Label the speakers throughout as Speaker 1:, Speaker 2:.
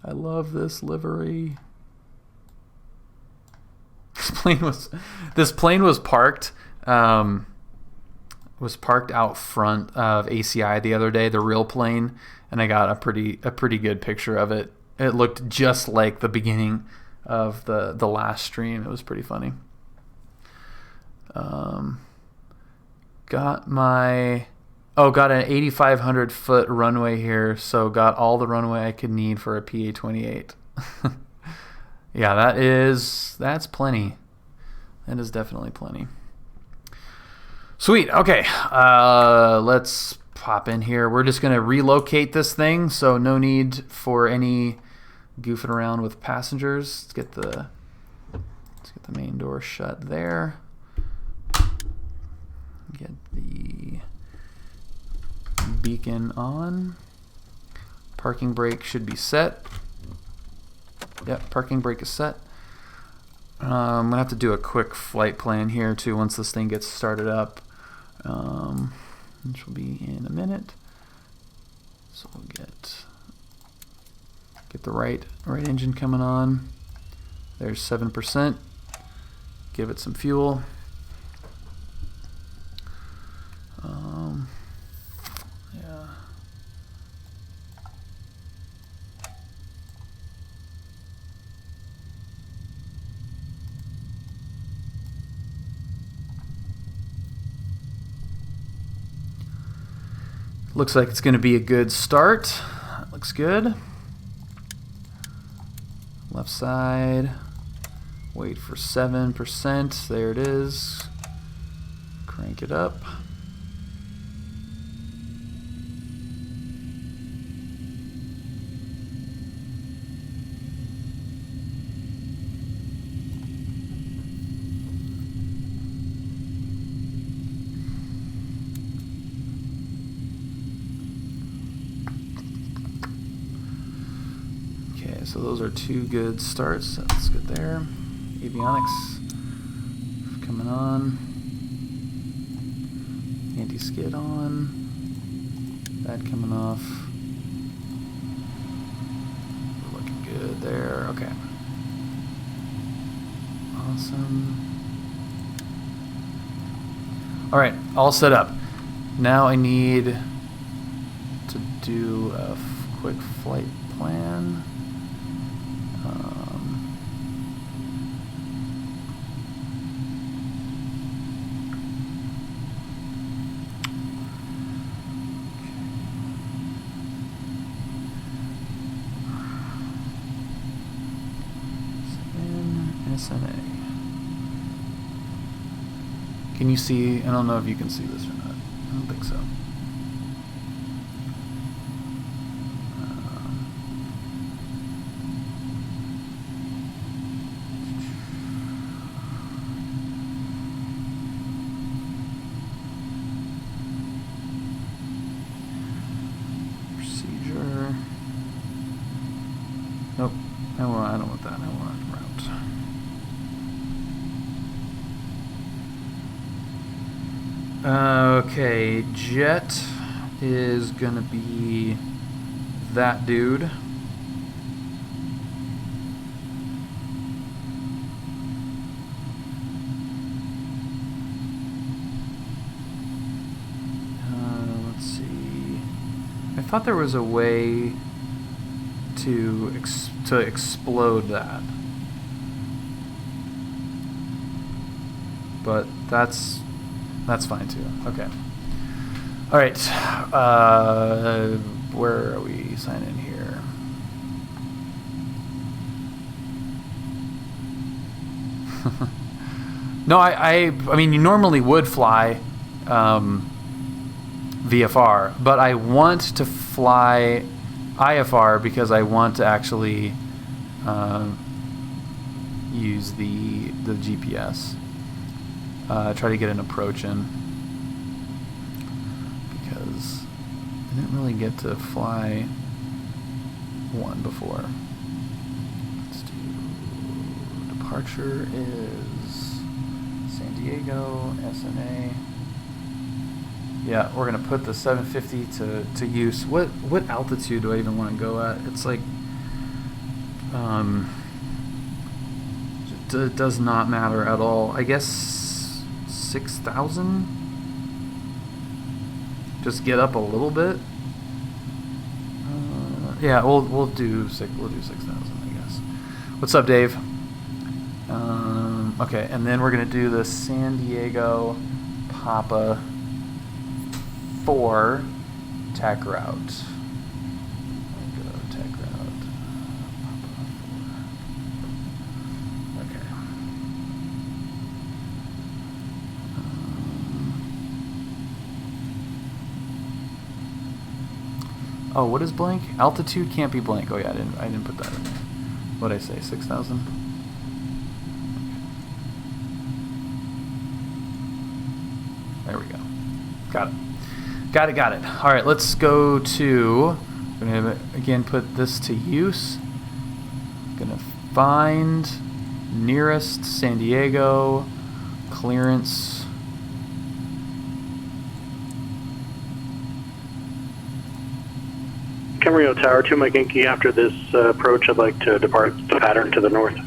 Speaker 1: I love this livery. This plane was parked out front of ACI the other day, the real plane, and I got a pretty good picture of it. It looked just like the beginning of the last stream. It was pretty funny. Got an 8,500 foot runway here, so got all the runway I could need for a PA-28. Yeah, that's plenty. That is definitely plenty. Sweet. Okay, let's pop in here. We're just gonna relocate this thing, so no need for any goofing around with passengers. Let's get the main door shut there. Get the beacon on. Parking brake should be set. Yep, parking brake is set. I'm gonna have to do a quick flight plan here too once this thing gets started up, which will be in a minute. So we'll get the right engine coming on. There's 7%. Give it some fuel. Yeah. Looks like it's going to be a good start. That looks good. Left side. Wait for 7%. There it is. Crank it up. So those are two good starts. That's good there. Avionics coming on. Anti-skid on. That coming off. We're looking good there. Okay. Awesome. All right, all set up. Now I need to do a quick flight plan. SAN-SNA. Can you see? I don't know if you can see this or not. I don't think so. Procedure. Nope. I don't want that. I want route. Okay, jet is gonna be that dude. Let's see. I thought there was a way to explode that, but that's fine too. Okay. All right. Where are we signing here? No, I mean, you normally would fly VFR, but I want to fly IFR because I want to actually use the GPS. Try to get an approach in because I didn't really get to fly one before. Let's do departure is San Diego, SNA. Yeah, we're gonna put the 750 to use. What altitude do I even want to go at? It's like It does not matter at all. I guess 6,000. Just get up a little bit. Yeah, we'll do 6,000, I guess. What's up, Dave? Okay, and then we're gonna do the San Diego Papa 4 tack route. Tack route. Papa 4. Okay. Oh, what is blank? Altitude can't be blank. Oh yeah, I didn't put that in there. What did I say? 6,000. There we go. Got it. Got it. All right, let's go to. I'm gonna again put this to use. Gonna find nearest San Diego clearance.
Speaker 2: Carenado Tower 2 Mike Yankee, after this approach, I'd like to depart the pattern to the north.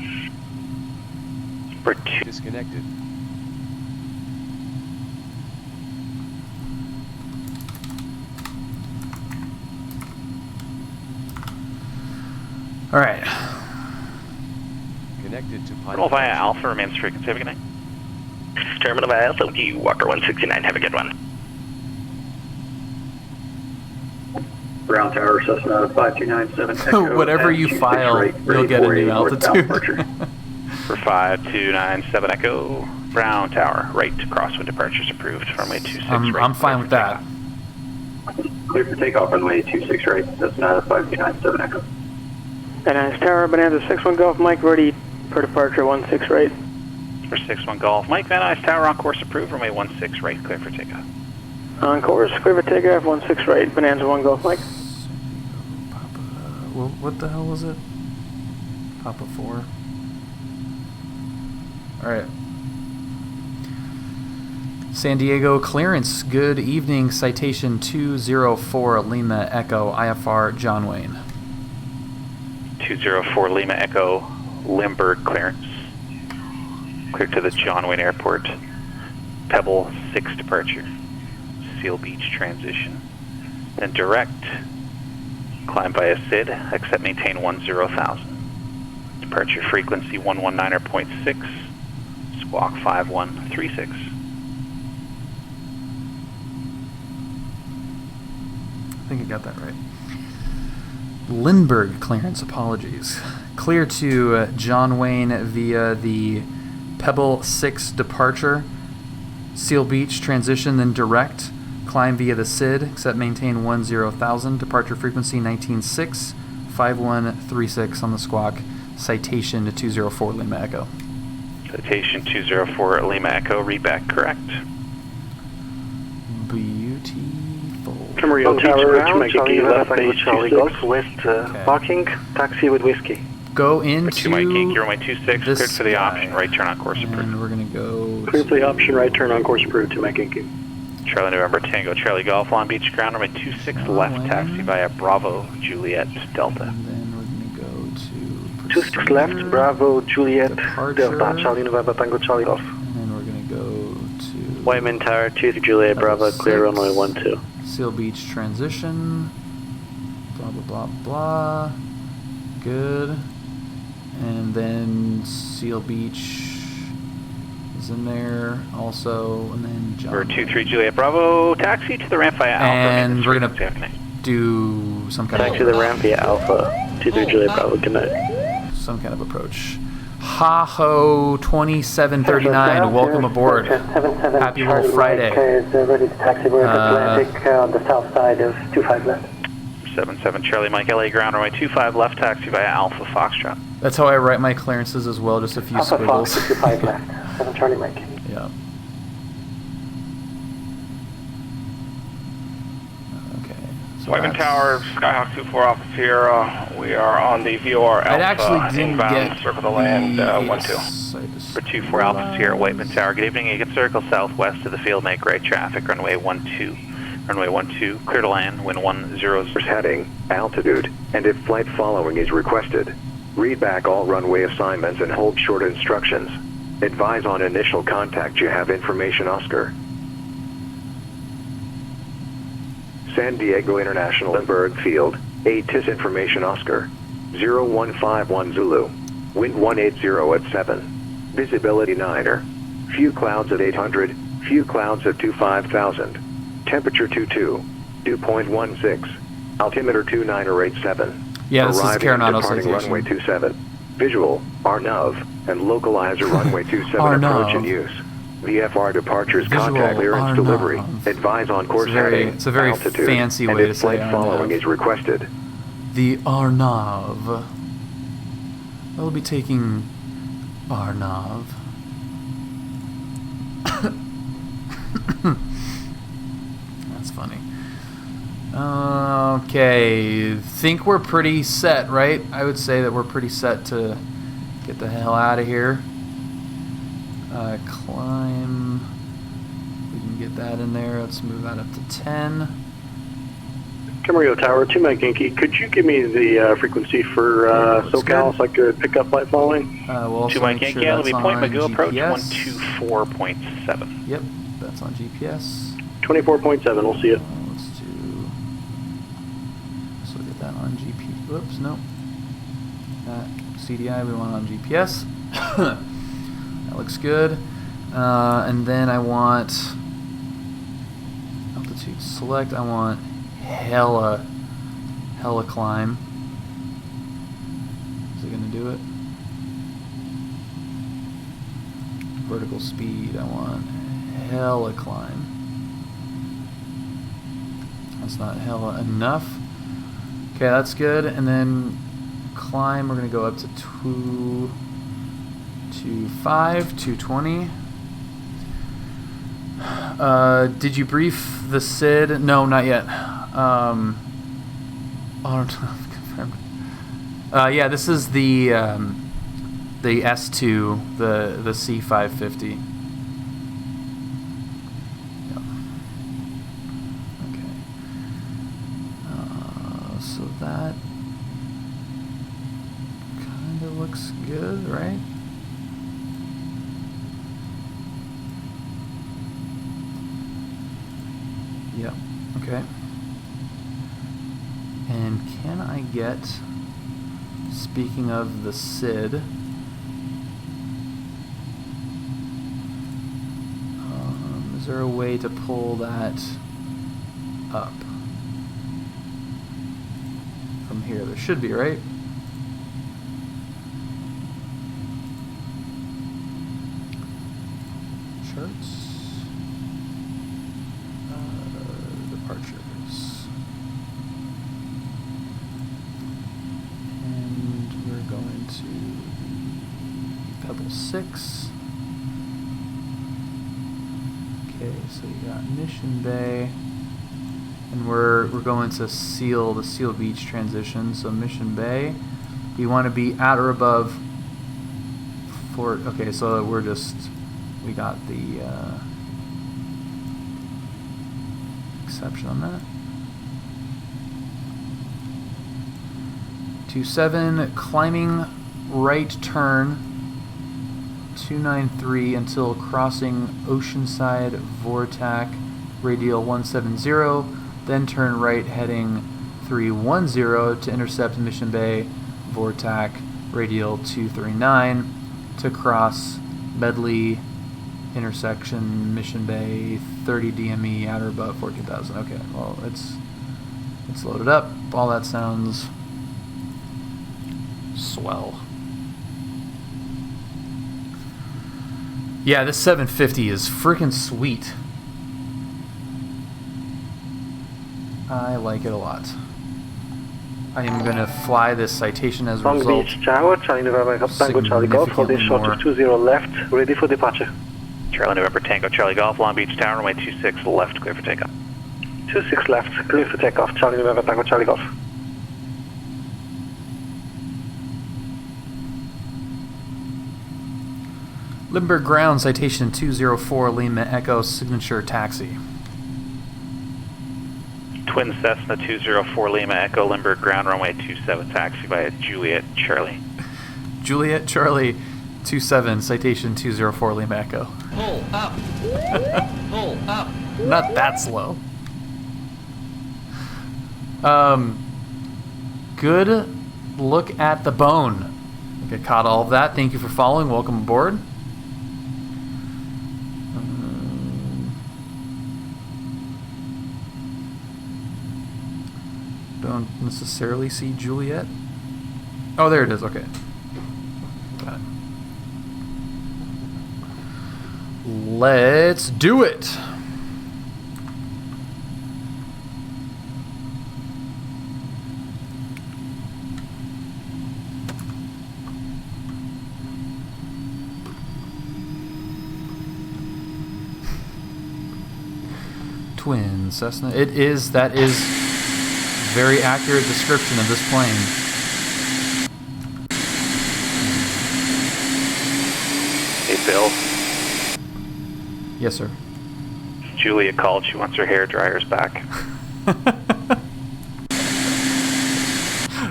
Speaker 3: For 2. Disconnected.
Speaker 1: All right.
Speaker 3: Connected to pilot.
Speaker 4: Terminal via Alpha remains frequency. Have a good night. Terminal via Alpha, Walker 169. Have a good one.
Speaker 2: Ground Tower, Cessna 5297 Echo.
Speaker 1: Whatever you file, you'll get a new altitude.
Speaker 4: For 5297 Echo, Brown Tower, right crosswind departures approved. Runway 26 right.
Speaker 1: I'm fine with that.
Speaker 2: Clear for takeoff, runway 26 right, Cessna 5297 Echo.
Speaker 5: Nice Tower, Bonanza 61 Golf, Mike, ready for departure 16 right.
Speaker 4: For 61 Golf, Mike, Van Nuys Tower, on course approved. Runway 16 right, clear for takeoff.
Speaker 5: On course, clear for takeoff 16 right, Bonanza 1 Golf, Mike.
Speaker 1: Papa, what the hell was it? Papa 4. All right. San Diego clearance. Good evening. Citation 204 Lima Echo IFR John Wayne.
Speaker 4: 204 Lima Echo, Limburg clearance. Clear to the John Wayne Airport. Pebble 6 departure. Seal Beach transition. Then direct. Climb via SID. Accept maintain 10,000. Departure frequency 119.6. Squawk 5136.
Speaker 1: I think I got that right. Lindbergh clearance, apologies. Clear to John Wayne via the Pebble 6 departure. Seal Beach transition, then direct. Climb via the SID, except maintain 10,000. Departure frequency 19.6, 5136 on the squawk. Citation to 204 Lima Echo.
Speaker 4: Citation 204 Lima Echo, read back correct.
Speaker 1: Beautiful.
Speaker 2: Carenado Tower, Charlie left base
Speaker 5: Charlie
Speaker 2: 26.
Speaker 5: Golf, west parking, taxi with whiskey.
Speaker 1: Go
Speaker 4: For
Speaker 1: into
Speaker 4: 2 Mike Yankee, runway 26,
Speaker 1: this
Speaker 4: cleared for the
Speaker 1: guy.
Speaker 4: option, right turn on course approved.
Speaker 1: And we're going to go
Speaker 2: Clear for the option, right turn on course approved, 2 Mike Yankee.
Speaker 4: Charlie November Tango, Charlie Golf, Long Beach ground, runway 26 left, taxi via Bravo, Juliet, Delta.
Speaker 1: And then we're going to go to
Speaker 5: 26 left,
Speaker 1: procedure,
Speaker 5: Bravo, Juliet,
Speaker 1: departure,
Speaker 5: Delta, Charlie November Tango, Charlie Golf.
Speaker 1: and then we're going to go to
Speaker 5: Whiteman Tower, 2 Juliet, Bravo, clear runway 12.
Speaker 1: Seal Beach transition, blah, blah, blah, blah. Good. And then Seal Beach is in there also, and then John.
Speaker 4: For 23 Juliet Bravo, taxi to the ramp via Alpha.
Speaker 1: And we're going
Speaker 4: to
Speaker 1: to do some kind
Speaker 5: Taxi to the ramp via Alpha, 23 Juliet, Bravo, good night.
Speaker 1: of approach. Ha-ho 2739, welcome aboard. Happy little Friday.
Speaker 5: Ready to taxi Atlantic on the south side of 25 left.
Speaker 4: 77 Charlie Mike LA ground, runway 25 left, taxi via Alpha Foxtrot.
Speaker 1: That's how I write my clearances as well, just a few
Speaker 5: Alpha
Speaker 1: squiggles.
Speaker 5: Fox, 25 left, 7 Charlie Mike.
Speaker 1: Yeah. Okay. So
Speaker 6: Whiteman
Speaker 1: that's-
Speaker 6: Tower, Skyhawk 24 office here. We are on the VOR
Speaker 1: I
Speaker 6: Alpha
Speaker 1: actually didn't
Speaker 6: inbound,
Speaker 1: get
Speaker 6: circle the land, 12.
Speaker 4: For 24 Alpha here at Whiteman Tower, good evening. You can circle southwest to the field, make right traffic, runway 12. Runway 12, clear to land, wind 10.
Speaker 7: Heading, altitude, and if flight following is requested, Read back all runway assignments and hold short instructions. Advise on initial contact you have information Oscar. San Diego International Lindbergh Field, ATC information Oscar. 0151 Zulu. Wind 180 at 7. Visibility 9er. Few clouds at 800, few clouds at 25,000. Temperature 22, dew point 16. Altimeter 2987.
Speaker 1: Yeah, this
Speaker 7: Arriving
Speaker 1: is Carenado
Speaker 7: and departing
Speaker 1: Citation.
Speaker 7: runway 27. Visual, RNAV, and localizer runway 27 approach in use. VFR departures,
Speaker 1: Visual
Speaker 7: contact clearance
Speaker 1: RNAV.
Speaker 7: delivery. Advise on course heading,
Speaker 1: it's a very
Speaker 7: altitude,
Speaker 1: fancy
Speaker 7: and
Speaker 1: way
Speaker 7: if
Speaker 1: to say
Speaker 7: flight following
Speaker 1: RNAV.
Speaker 7: is requested.
Speaker 1: The Arnav. We'll be taking Arnav. That's funny. Okay, think we're pretty set, right? I would say that we're pretty set to get the hell out of here. Climb. We can get that in there. Let's move that up to 10.
Speaker 2: Camarillo Tower, 2 Mike Yankee. Could you give me the frequency for SoCal so I could pick up flight following?
Speaker 1: We'll also
Speaker 4: 2 Mike
Speaker 1: make
Speaker 4: Yankee,
Speaker 1: sure
Speaker 4: that'll
Speaker 1: that's
Speaker 4: be
Speaker 1: on
Speaker 4: Point Magoo approach
Speaker 1: GPS.
Speaker 4: 124.7.
Speaker 1: Yep, that's on GPS.
Speaker 2: 24.7, we'll see it.
Speaker 1: Let's do. So get that on GPS. Whoops, no. That CDI we want on GPS. That looks good. And then I want altitude select. I want hella climb. Is it gonna do it? Vertical speed. I want hella climb. That's not hella enough. Okay, that's good. And then climb, we're gonna go up to 225, 220. Did you brief the SID? No, not yet. Confirmed. Yeah, this is the S2, the C550. Yep. Okay. So that kind of looks good, right? Yep. Okay. And can I get, speaking of the SID, is there a way to pull that up from here? There should be, right? Charts. Departures. And we're going to Pebble 6. Okay, so you got Mission Bay. And we're going to the Seal Beach transition. So Mission Bay, we want to be at or above Fort. Okay, so we got the exception on that. 27, climbing right turn 293 until crossing Oceanside Vortac radial 170, then turn right heading 310 to intercept Mission Bay Vortac radial 239 to cross Medley intersection Mission Bay 30 DME at or above 14,000. Okay, well it's loaded up. All that sounds swell. Yeah, this 750 is freaking sweet. I like it a lot. I am going to fly this Citation as a
Speaker 2: Long
Speaker 1: result.
Speaker 2: Beach Tower, Charlie November Tango Charlie Golf, hold this short of 20 left, ready for departure.
Speaker 4: Charlie November Tango Charlie Golf, Long Beach Tower, runway 26 left, clear for takeoff.
Speaker 2: 26 left, clear for takeoff, Charlie November Tango Charlie Golf.
Speaker 1: Limburg Ground, Citation 204, Lima Echo, signature taxi.
Speaker 4: Twin Cessna 204 Lima Echo, Limburg Ground, runway 27, taxi via Juliet Charlie.
Speaker 1: Juliet Charlie 27, Citation 204 Lima Echo.
Speaker 8: Pull up. Pull up.
Speaker 1: Not that slow. Good look at the bone. Okay, caught all of that. Thank you for following. Welcome aboard. Don't necessarily see Juliet. Oh, there it is. Okay. Got it. Let's do it. Twin Cessna. That is very accurate description of this plane.
Speaker 4: Hey, Bill.
Speaker 1: Yes, sir.
Speaker 4: Julia called. She wants her hair dryers back.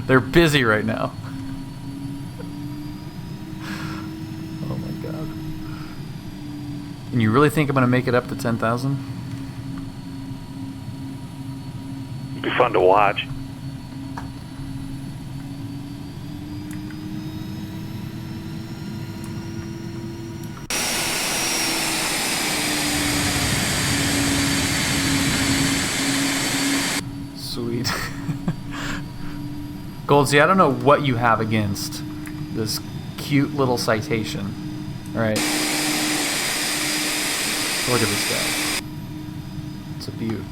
Speaker 1: They're busy right now. Oh my god. And you really think I'm going to make it up to 10,000?
Speaker 4: It'd be fun to watch.
Speaker 1: Sweet. Goldsy, I don't know what you have against this cute little Citation. Alright. Look at this guy. It's a beaut.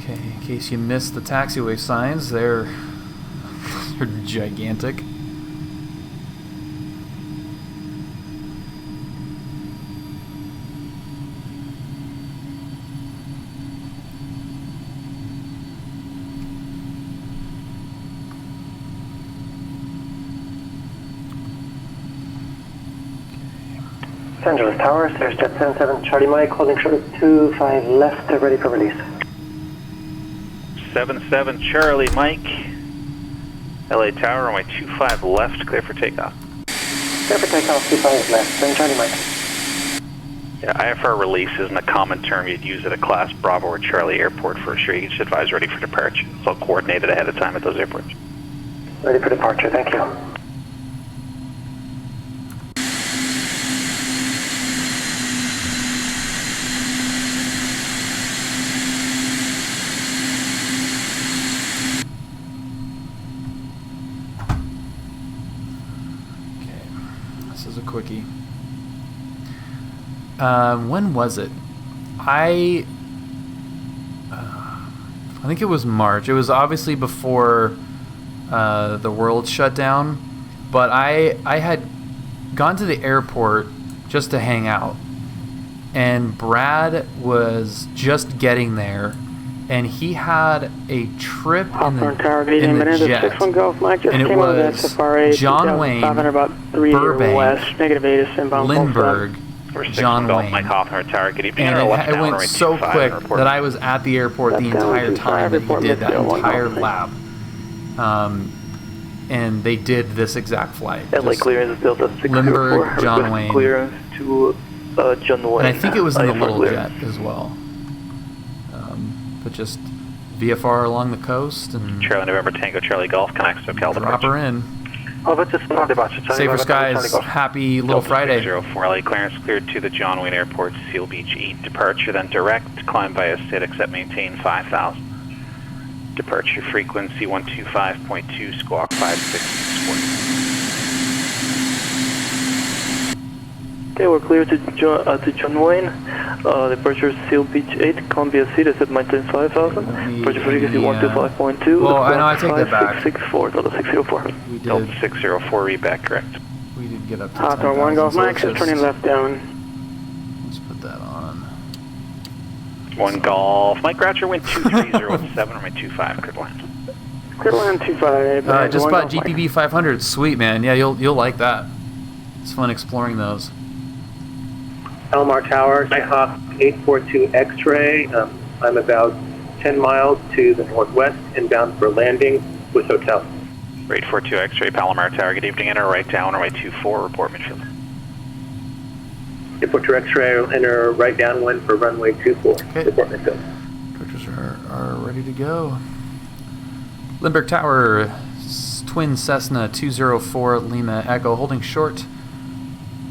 Speaker 1: Okay, in case you missed the taxiway signs, they're gigantic.
Speaker 5: Los Angeles Tower, there's jet 77 Charlie Mike, holding short of 25 left, ready for release.
Speaker 4: 77 Charlie Mike. LA Tower, runway 25 left, clear for takeoff.
Speaker 5: Clear for takeoff, 25 left, then Charlie Mike.
Speaker 4: Yeah, IFR release isn't a common term you'd use at a Class Bravo or Charlie airport. For sure, you should advise ready for departure. It's all coordinated ahead of time at those airports.
Speaker 5: Ready for departure, thank you.
Speaker 1: This is a quickie. When was it? I think it was March. It was obviously before the world shut down, but I had gone to the airport just to hang out, and Brad was just getting there, and he had a trip in the jet, and it was John Wayne, Burbank, Lindbergh, John Wayne,
Speaker 4: Mike Hoffner Tower, good evening.
Speaker 1: and it went so quick that I was at the airport the entire time that he did that entire lap. And they did this exact flight.
Speaker 5: LA clearance built up 604.
Speaker 1: Lindbergh, John Wayne.
Speaker 5: Clearance to John Wayne.
Speaker 1: And I think it was in the little jet as well. But just VFR along the coast and
Speaker 4: Charlie November Tango Charlie Golf connects to Cal
Speaker 1: drop her in.
Speaker 5: Safer
Speaker 1: Safer skies, happy little Friday.
Speaker 4: 04 LA clearance cleared to the John Wayne Airport Seal Beach 8 departure, then direct, climb by a SID, except maintain 5,000. Departure frequency 125.2, squawk 56.
Speaker 5: Okay, we're clear to John Wayne. Departure Seal Beach 8, Columbia City, except maintain 5,000. Departure frequency 125.2.
Speaker 1: Well, I know, I take that back.
Speaker 5: 664, Delta 604.
Speaker 1: We
Speaker 4: Delta
Speaker 1: did.
Speaker 4: 604, reback, correct.
Speaker 1: We did get up to
Speaker 5: Hawthorne 1 Golf Mike, just turning left down.
Speaker 1: Let's put that on.
Speaker 4: 1 Golf. Mike Groucher, wind 2307, runway 25, clear land.
Speaker 5: Clear land 25.
Speaker 1: Just bought GPB 500. Sweet, man. Yeah, you'll like that. It's fun exploring those.
Speaker 2: Palomar Tower, Nighthawk 842 X-ray. I'm about 10 miles to the northwest, inbound for landing with hotel.
Speaker 4: 842 X-ray, Palomar Tower, good evening, enter right down, runway 24, report midfield.
Speaker 2: 842 X-ray, enter right downwind for runway 24,
Speaker 1: Okay.
Speaker 2: report midfield.
Speaker 1: Directors are ready to go. Lindbergh Tower, twin Cessna 204 Lima Echo, holding short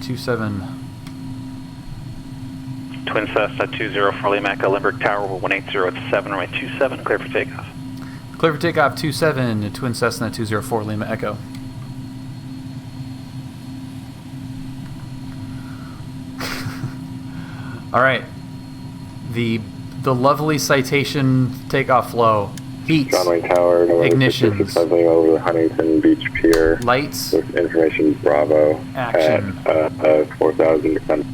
Speaker 1: 27.
Speaker 4: Twin Cessna 204 Lima Echo, Lindbergh Tower, 180 at 7, runway 27, clear for takeoff.
Speaker 1: Clear for takeoff 27, twin Cessna 204 Lima Echo. All right, the lovely Citation takeoff flow. Heat.
Speaker 9: John Wayne Tower,
Speaker 1: Ignitions.
Speaker 9: over Huntington Beach Pier.
Speaker 1: Lights.
Speaker 9: With information Bravo.
Speaker 1: Action.
Speaker 9: At 4,000 descent.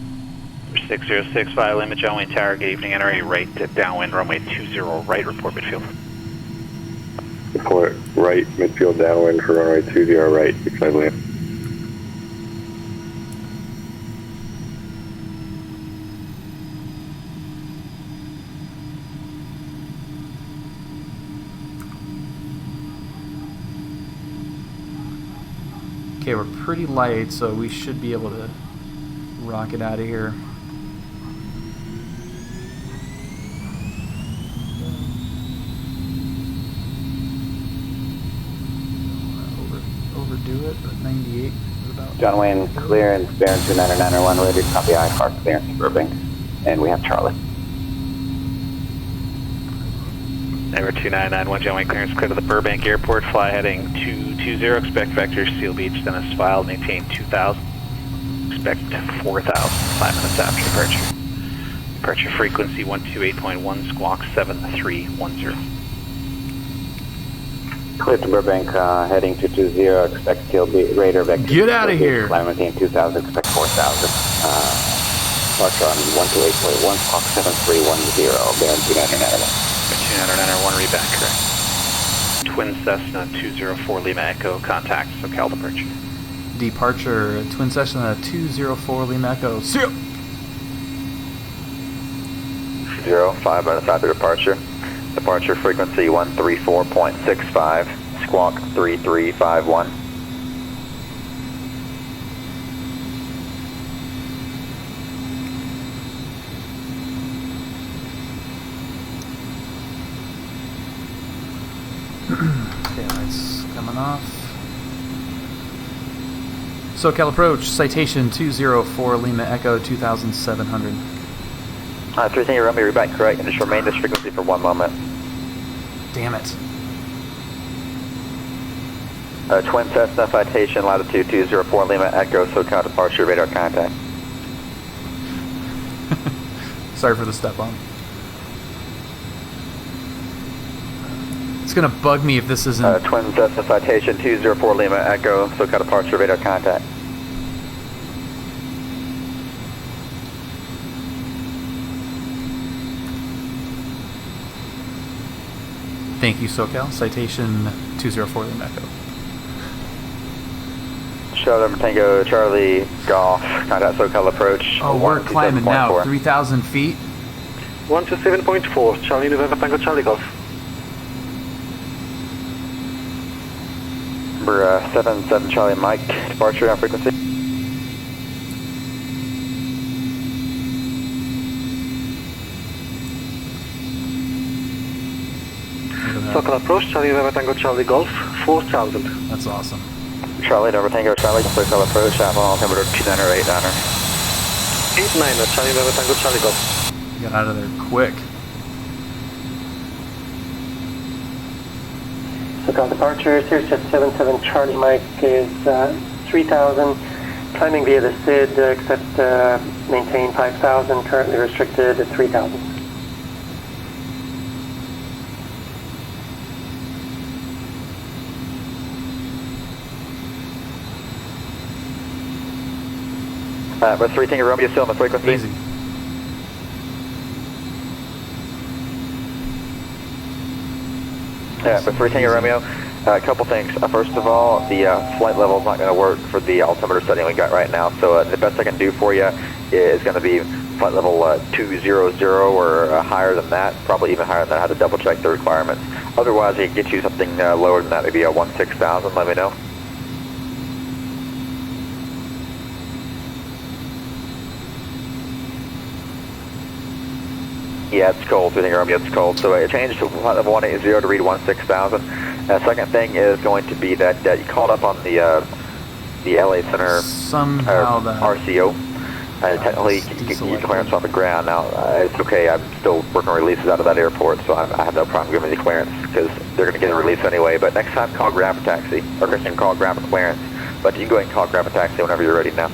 Speaker 4: 6065 Lima, John Wayne Tower, good evening, enter right downwind, runway 20, right, report midfield.
Speaker 9: Report right, midfield downwind for runway 20 right, 65 Lima.
Speaker 1: Okay, we're pretty light, so we should be able to rocket out of here. Overdo it, but 98 is about.
Speaker 10: John Wayne, clearance, Baron 2991, ready to copy IFR clearance to Burbank, and we have Charlie.
Speaker 4: Number 2991, John Wayne, clearance clear to the Burbank Airport, fly heading 220, expect vector Seal Beach, then as filed, maintain 2000, expect 4000, 5 minutes after departure. Departure frequency 128.1, squawk 7310.
Speaker 10: Clear to Burbank, heading 220, expect Seal Beach, radar vector.
Speaker 1: Get out of here!
Speaker 10: Fly maintain 2000, expect 4000. Departure on 128.1, squawk 7310, Baron 2991.
Speaker 4: 2991, read back, correct. Twin Cessna 204 Lima Echo, contact SoCal departure.
Speaker 1: Departure, twin Cessna 204 Lima Echo, 0.
Speaker 10: 5 minutes after departure. Departure frequency 134.65, squawk 3351.
Speaker 1: Okay, lights coming off. SoCal approach, Citation 204 Lima Echo 2700.
Speaker 10: 3 thing, Romeo, read back correct, and just remain this frequency for 1 moment.
Speaker 1: Damn it.
Speaker 10: Twin Cessna Citation, latitude 204 Lima Echo, SoCal departure, radar contact.
Speaker 1: Sorry for the step on. It's gonna bug me if this isn't.
Speaker 10: Twin Cessna Citation 204 Lima Echo, SoCal departure, radar contact.
Speaker 1: Thank you, SoCal. Citation 204 Lima Echo.
Speaker 10: Charlie Tango, Charlie Golf, contact SoCal approach.
Speaker 1: Oh, we're climbing now. 3,000 feet.
Speaker 2: 127.4, Charlie November Tango Charlie Golf.
Speaker 10: Number 77 Charlie Mike, departure on frequency.
Speaker 2: SoCal approach, Charlie November Tango Charlie Golf, 4,000.
Speaker 1: That's awesome.
Speaker 10: Charlie November Tango Charlie, SoCal approach, Avalon, altimeter 298 downer.
Speaker 2: 89, Charlie November Tango Charlie Golf.
Speaker 1: Get out of there quick.
Speaker 11: SoCal departure, Sirius 77 Charlie Mike is 3,000, climbing via the SID, except maintain 5,000, currently restricted at 3,000.
Speaker 10: We're 3 Tango Romeo, still on the frequency.
Speaker 1: Easy.
Speaker 10: Yeah, but 3 Tango Romeo,
Speaker 12: A couple things. First of all, the flight level is not going to work for the altimeter setting we got right now, so the best I can do for you is going to be flight level 200 or higher than that, probably even higher than that. I have to double check the requirements. Otherwise, I can get you something lower than that, maybe a 16,000, let me know. Yeah, it's cold. It's cold. So it changed to flight level 180 to read 16,000. Second thing is going to be that you called up on the LA Center RCO. Technically, you can clearance off the ground. Now, it's okay. I'm still working releases out of that airport, so I have no problem giving the clearance because they're going to get a release anyway. But next time, call grab a taxi. Or Christian, call grab a clearance. But you can go ahead and call grab a taxi whenever you're ready now.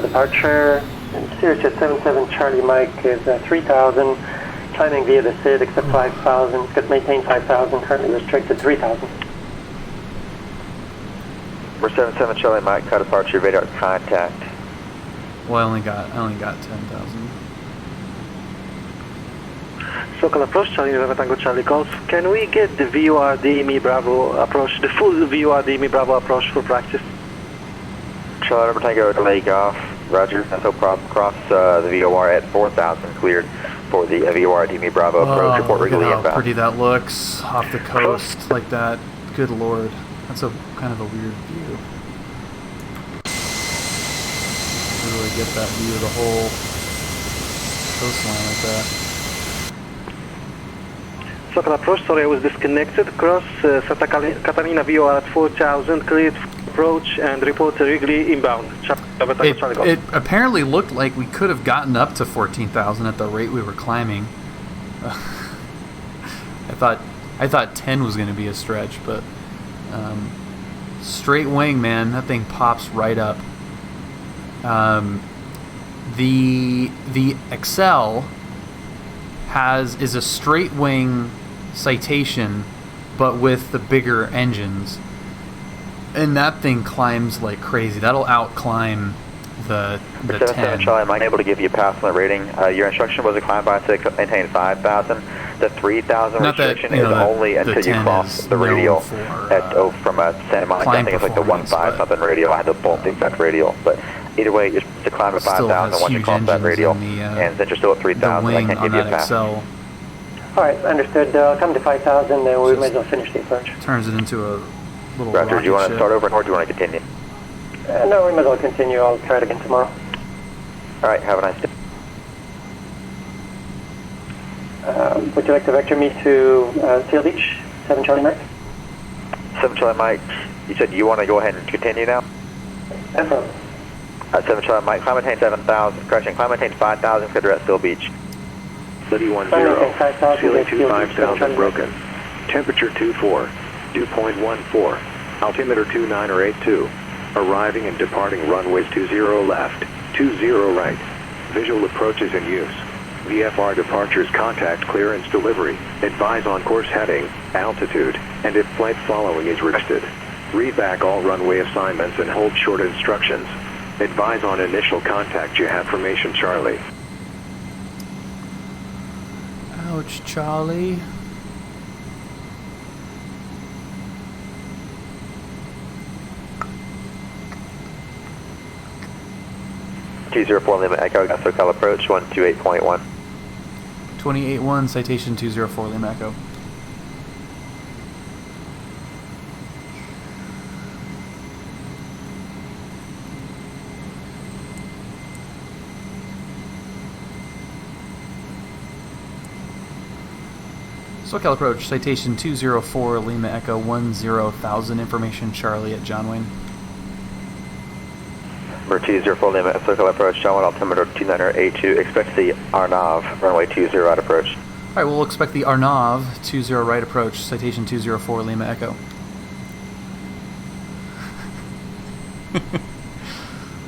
Speaker 11: Departure, Sirius 77 Charlie Mike is 3,000, climbing via the SID except 5,000, it's got to maintain 5,000, currently restricted 3,000.
Speaker 12: We're 77 Charlie Mike, cut departure, radar contact.
Speaker 1: Well, I only got 10,000.
Speaker 5: Local approach, Charlie November Tango Charlie Golf. Can we get the VOR DME Bravo approach, the full VOR DME Bravo approach for practice?
Speaker 12: Charlie November Tango leg off. Roger, that's no problem. Cross the VOR at 4,000, cleared for the VOR DME Bravo approach. Report regularly
Speaker 1: look at how
Speaker 12: inbound.
Speaker 1: pretty that looks off the coast like that. Good lord, that's a kind of a weird view. Really get that view of the whole coastline like that.
Speaker 5: Local approach, sorry, I was disconnected. Cross Santa Catarina VOR at 4,000, cleared approach and report Wrigley inbound.
Speaker 1: It apparently looked like we could have gotten up to 14,000 at the rate we were climbing. I thought 10 was going to be a stretch, but straight wing, man, that thing pops right up. The Excel is a straight wing Citation, but with the bigger engines. And that thing climbs like crazy. That'll out-climb the 10.
Speaker 12: Charlie, I'm able to give you a pass on the rating. Your instruction was to climb by 6, maintain 5,000. The 3,000 restriction is only until you cross the radial from Santa Monica. I think it's like the 1.5 something radial. I had to pull up the exact radial. But either way, you're supposed to climb at 5,000 once you cross that radial. And since you're still at 3,000, I can't give you a pass.
Speaker 11: Alright, understood. I'll come to 5,000 and we might as well finish the approach.
Speaker 1: Turns it into a little
Speaker 12: Roger, do you want to start over or do you want to continue?
Speaker 11: No, we might as well continue. I'll try it again tomorrow.
Speaker 12: Alright, have a nice day.
Speaker 11: Would you like to vector me to Seal Beach, 7 Charlie Mike?
Speaker 12: 7 Charlie Mike, you said you want to go ahead and continue now?
Speaker 11: That's right.
Speaker 7: 7 Charlie Mike, climb maintain 7,000, correction, climb maintain 5,000, good at Still Beach.
Speaker 2: City 10, ceiling 25,000 broken. Temperature 24, dew point 14, altimeter 29 or 82. Arriving and departing runways 20 left, 20 right. Visual approaches in use. VFR departures contact clearance delivery. Advise on course heading, altitude, and if flight following is requested. Read back all runway assignments and hold short instructions. Advise on initial contact you have formation Charlie.
Speaker 1: Ouch, Charlie.
Speaker 12: (204 Lima Echo, SoCal approach 128.1.
Speaker 1: 28.1, citation 204 Lima Echo. SoCal approach, citation 204 Lima Echo 10,000, information Charlie at John Wayne.
Speaker 12: Number 204 Lima, SoCal approach, John Wayne, altimeter 2982, expect the Arnav, runway 20 right approach.
Speaker 1: Alright, we'll expect the Arnav 20 right approach, citation 204 Lima Echo.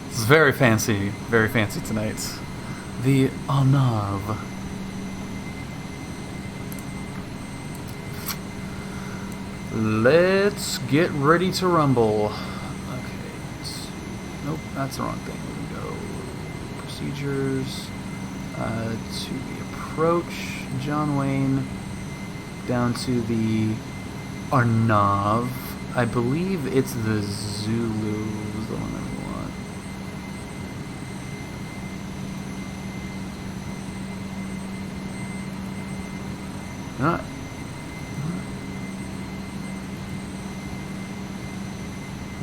Speaker 1: It's very fancy tonight. The Let's get ready to rumble. Okay. Nope, that's the wrong thing. We're gonna go procedures to the approach, John Wayne, down to the Arnav. I believe it's the Zulu is the one that we want. Not.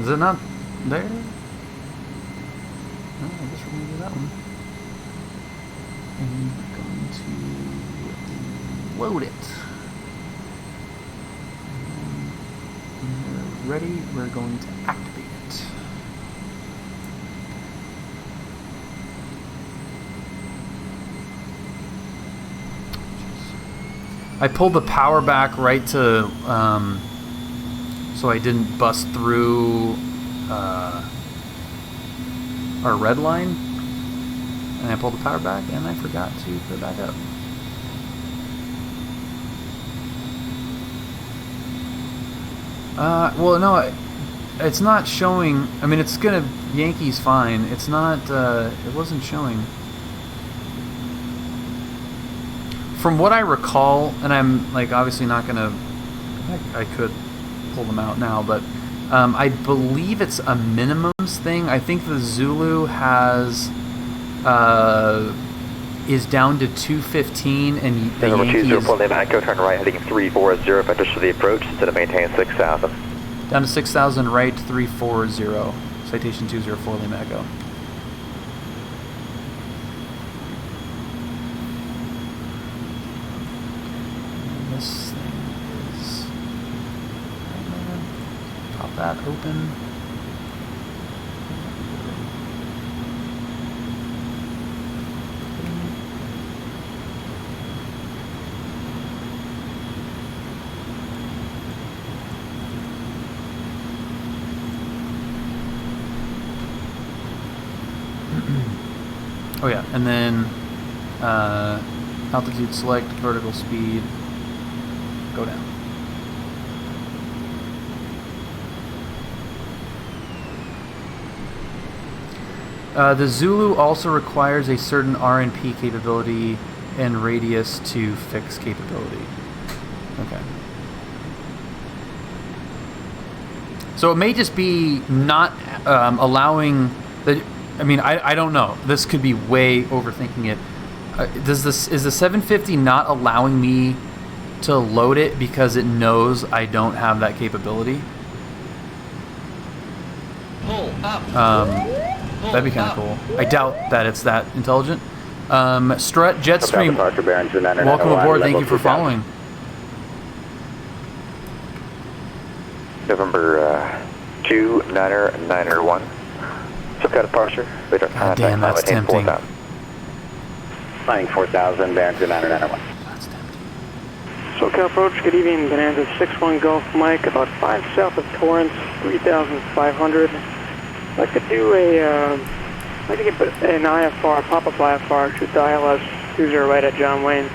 Speaker 1: Is it not there? No, I guess we're going to do that one. And we're going to load it. And when we're ready, we're going to activate it. I pulled the power back right to so I didn't bust through our red line, and I pulled the power back and I forgot to put it back up. Well, no, it's not showing. I mean, it's gonna Yankees fine. It's not. It wasn't showing. From what I recall, and I'm like obviously not gonna. I could pull them out now, but I believe it's a minimums thing. I think the Zulu has is down to 215, and the Yankees
Speaker 12: 204 Lima Echo, turn right heading 340, vectors to the approach instead of maintain 6,000.
Speaker 1: Down to 6,000 right 340, citation 204 Lima Echo. This thing is pop that open. Oh yeah, and then altitude select, vertical speed, go down. The Zulu also requires a certain RNP capability and radius to fix capability. Okay. So it may just be not allowing the. I mean, I don't know. This could be way overthinking it. Is the 750 not allowing me to load it because it knows I don't have that capability?
Speaker 8: Pull up.
Speaker 1: That'd be kind of cool. I doubt that it's that intelligent. Strut Jetstream, welcome aboard. Thank you for following.
Speaker 12: November 2-9er-1. Got departure.
Speaker 1: God damn, that's tempting.
Speaker 10: Flying 4,000, bearing to 991.
Speaker 1: That's tempting.
Speaker 5: SoCal approach, good evening, Bonanza 61 Gulf Mike, about 5 south of Torrance, 3,500. I'd like to do I'd like to get an IFR, pop-up IFR, shoot the ILS 20 right at John Wayne.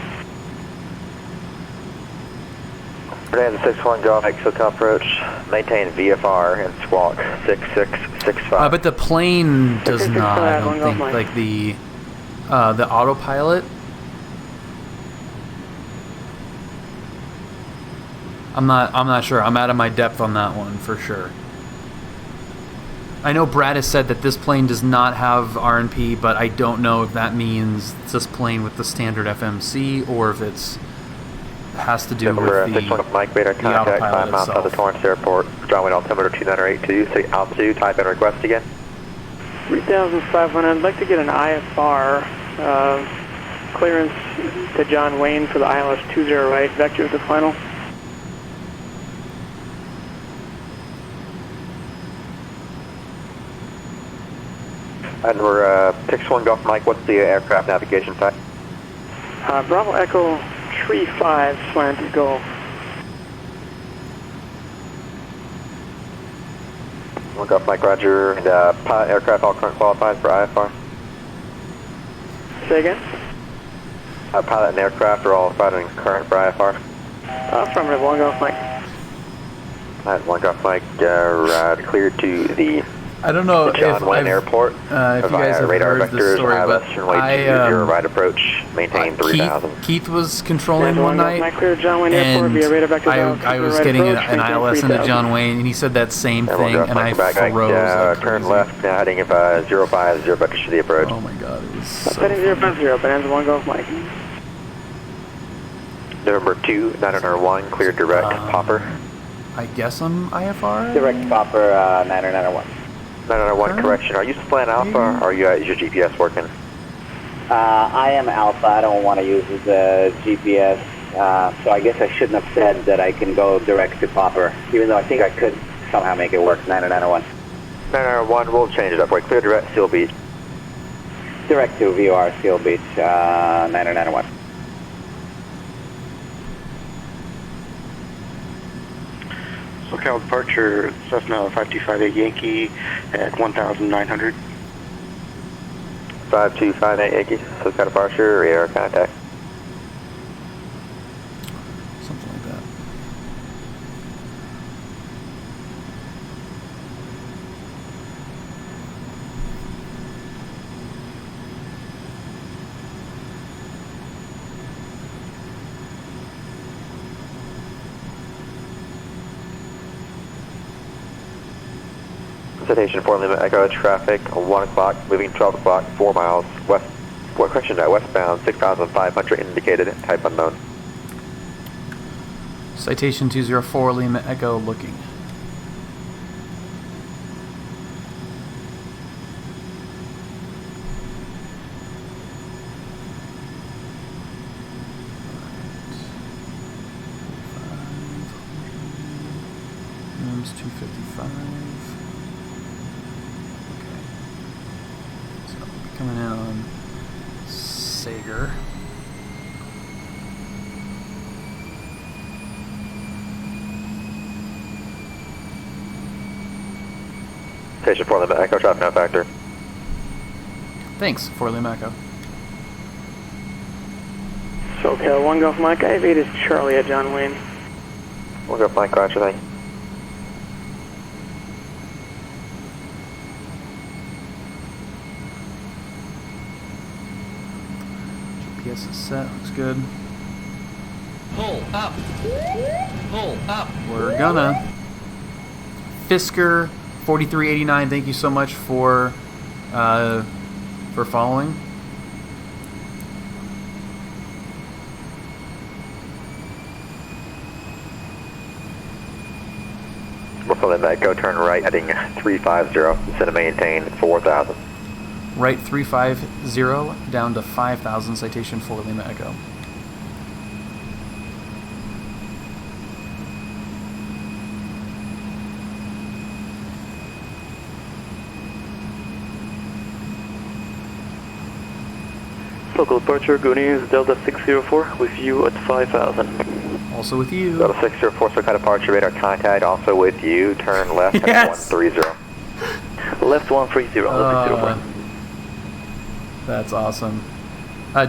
Speaker 12: Bonanza 61 Gulf Mike, SoCal approach, maintain VFR and squawk 6665.
Speaker 1: But the plane does not, I don't think, like the autopilot. I'm not sure. I'm out of my depth on that one for sure. I know Brad has said that this plane does not have RNP, but I don't know if that means it's this plane with the standard FMC or if it's has to do with the
Speaker 12: Mike radar contact 5 miles south of Torrance Airport. John Wayne altimeter 2982. Say altitude, type and request again.
Speaker 5: 3,500. I'd like to get an IFR clearance to John Wayne for the ILS 20 right. Vector to final.
Speaker 12: And we're 61 Gulf Mike. What's the aircraft navigation type?
Speaker 5: Bravo Echo Tree 5 slanted Gulf.
Speaker 12: One Gulf Mike, roger. And pilot aircraft all current qualified for IFR?
Speaker 5: Say again?
Speaker 12: Pilot and aircraft are all firing current for IFR?
Speaker 5: Affirmative, 1 Gulf Mike.
Speaker 12: Alright, 1 Golf Mike, clear to the
Speaker 1: I don't know
Speaker 12: John Wayne Airport.
Speaker 1: If you guys have
Speaker 12: radar
Speaker 1: heard
Speaker 12: vectors,
Speaker 1: this story, but
Speaker 12: zero right approach, maintain 3,000.
Speaker 1: Keith was controlling one night,
Speaker 5: John Wayne Airport via radar vector
Speaker 1: I was getting an ILS into John Wayne, and he said that same thing, and I froze like
Speaker 12: turn
Speaker 1: crazy.
Speaker 12: left, now heading 50 vectors to the approach.
Speaker 1: Oh my god, it was so
Speaker 5: heading 050, Bonanza 1 Golf Mike.
Speaker 12: November 2, 901, clear direct, popper.
Speaker 1: I guess I'm IFR?
Speaker 10: Direct popper, 901.
Speaker 12: 901, correction. Are you still flying Alpha, or is your GPS working?
Speaker 10: I am Alpha. I don't want to use the GPS, so I guess I shouldn't have said that I can go direct to popper, even though I think I could somehow make it work. 901.
Speaker 12: 901, we'll change it up. Wait, clear direct, Seal Beach.
Speaker 10: Direct to VOR, Seal Beach, 901.
Speaker 6: SoCal departure, Cessna 5258 Yankee at 1,900.
Speaker 12: 5258 Yankee, SoCal departure, radar contact.
Speaker 1: Something like that.
Speaker 12: Citation 4 Lima Echo, traffic 1 o'clock, moving 12 o'clock, 4 miles, westbound 6,500 indicated, type unknown.
Speaker 1: Citation 204 Lima Echo looking. Rooms 255. Coming in on Sager.
Speaker 12: Station 4 Lima Echo, traffic no factor.
Speaker 1: Thanks, 4 Lima Echo.
Speaker 5: SoCal 1 Golf Mike, I have 8 is Charlie at John Wayne.
Speaker 12: 1 Golf Mike, roger, thank you.
Speaker 1: GPS is set, looks good.
Speaker 8: Pull up. Pull up.
Speaker 1: We're gonna. Fisker 4389, thank you so much for following.
Speaker 12: Brooklyn Echo, turn right, heading 350, instead of maintain 4,000.
Speaker 1: Right 350 down to 5,000, citation 4 Lima Echo.
Speaker 13: Local departure, good news, Delta 604 with you at 5,000.
Speaker 1: Also with you.
Speaker 12: Delta 604, SoCal departure, radar contact, also with you, turn left,
Speaker 1: yes!
Speaker 12: heading 130.
Speaker 13: Left 130,
Speaker 1: That's awesome.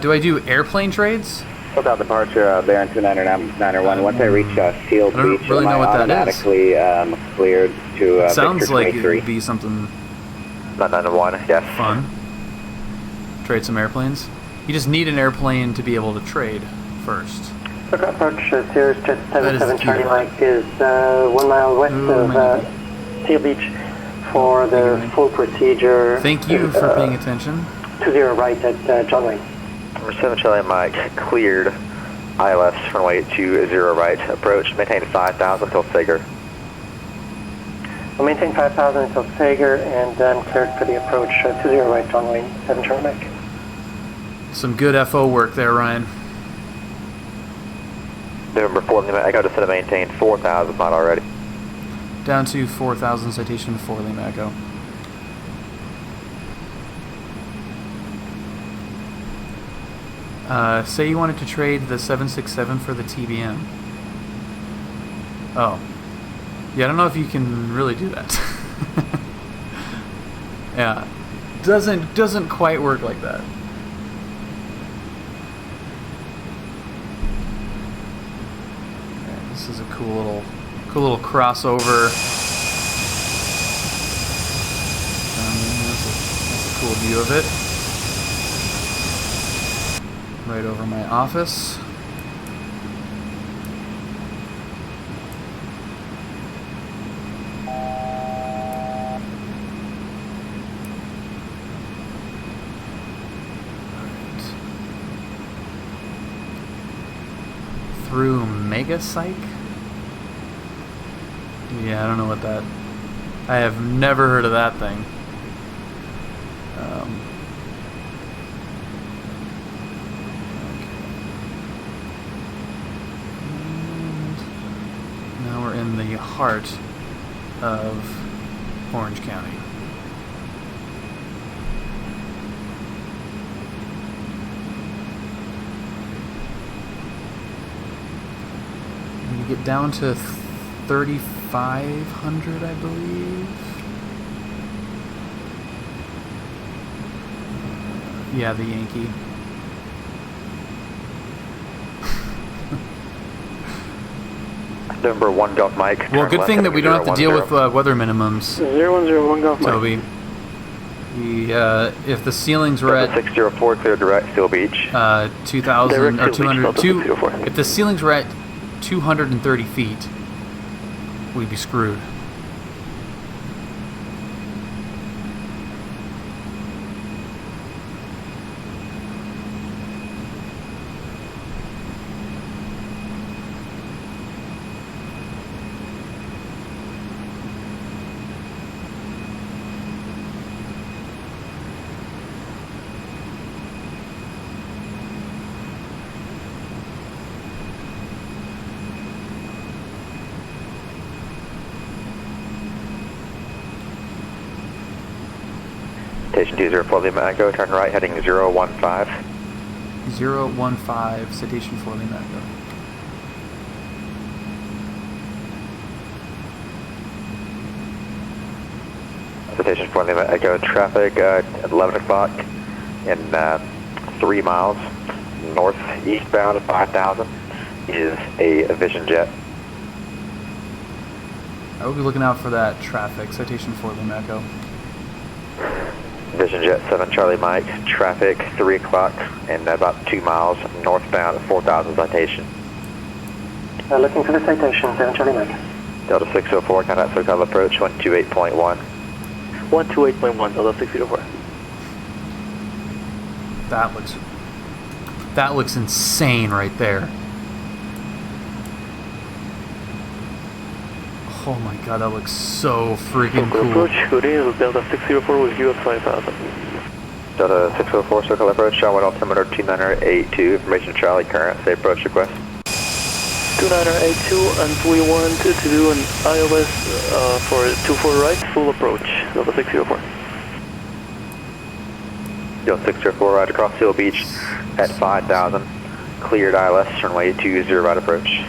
Speaker 1: Do I do airplane trades?
Speaker 10: SoCal departure, Barrington 901. Once I reach Seal Beach,
Speaker 1: really know what that
Speaker 10: automatically cleared to
Speaker 1: sounds
Speaker 10: Victor
Speaker 1: like
Speaker 10: 23.
Speaker 1: it would be something
Speaker 12: 901, yes.
Speaker 1: Fun. Trade some airplanes. You just need an airplane to be able to trade first.
Speaker 11: SoCal departure, Sirius Jet 77 Charlie Mike is 1 mile west of Seal Beach for the full procedure.
Speaker 1: Thank you for paying attention.
Speaker 11: 20 right at John Wayne.
Speaker 12: Number 7 Charlie Mike, cleared ILS runway 20 right, approach, maintain 5,000 until Sager.
Speaker 11: We'll maintain 5,000 until Sager, and cleared for the approach 20 right, John Wayne, 7 Charlie Mike.
Speaker 1: Some good FO work there, Ryan.
Speaker 12: November 4 Lima Echo, just set to maintain 4,000, not already.
Speaker 1: Down to 4,000, citation 4 Lima Echo. Say you wanted to trade the 767 for the TBM. Oh. Yeah, I don't know if you can really do that. Yeah. Doesn't quite work like that. Okay, this is a cool little Cool little crossover. That's a cool view of it. Right over my office. Through Mega Psych? Yeah, I don't know what that... I have never heard of that thing. Okay. And now we're in the heart of Orange County. Get down to 3,500, I believe. Yeah, the Yankee.
Speaker 12: Number 1 Golf Mike.
Speaker 1: Well, good thing that we don't have to deal with weather minimums.
Speaker 5: 0101 Golf Mike.
Speaker 1: Toby. If the ceilings were at
Speaker 12: 604 clear direct Seal Beach.
Speaker 1: 2,000 or 202. If the ceilings were at 230 feet, we'd be screwed.
Speaker 12: Citation 204 Lima Echo, turn right heading 015.
Speaker 1: 015, Citation 4 Lima Echo.
Speaker 12: Citation 4 Lima Echo, traffic at 11 o'clock in 3 miles northeastbound of 5,000 is a Vision jet.
Speaker 1: I will be looking out for that traffic. Citation 4 Lima Echo.
Speaker 12: Vision Jet 7 Charlie Mike, traffic 3 o'clock and about 2 miles northbound at 4,000 citation.
Speaker 11: Looking for the Citation, 7 Charlie Mike.
Speaker 12: Delta 604, contact SoCal approach 128.1.
Speaker 13: 128.1, Delta 604.
Speaker 1: That looks insane right there. Oh my god, that looks so freaking cool.
Speaker 13: Approach, Houdini, Delta 604 with you at 5,000.
Speaker 12: Delta 604, SoCal approach, Shot altimeter 2982, information Charlie, current, say approach request.
Speaker 13: 2982, and we want to do an ILS for 24 right, full approach, Delta 604.
Speaker 12: Delta 604, right across Seal Beach at 5,000, cleared ILS, runway 20 right approach.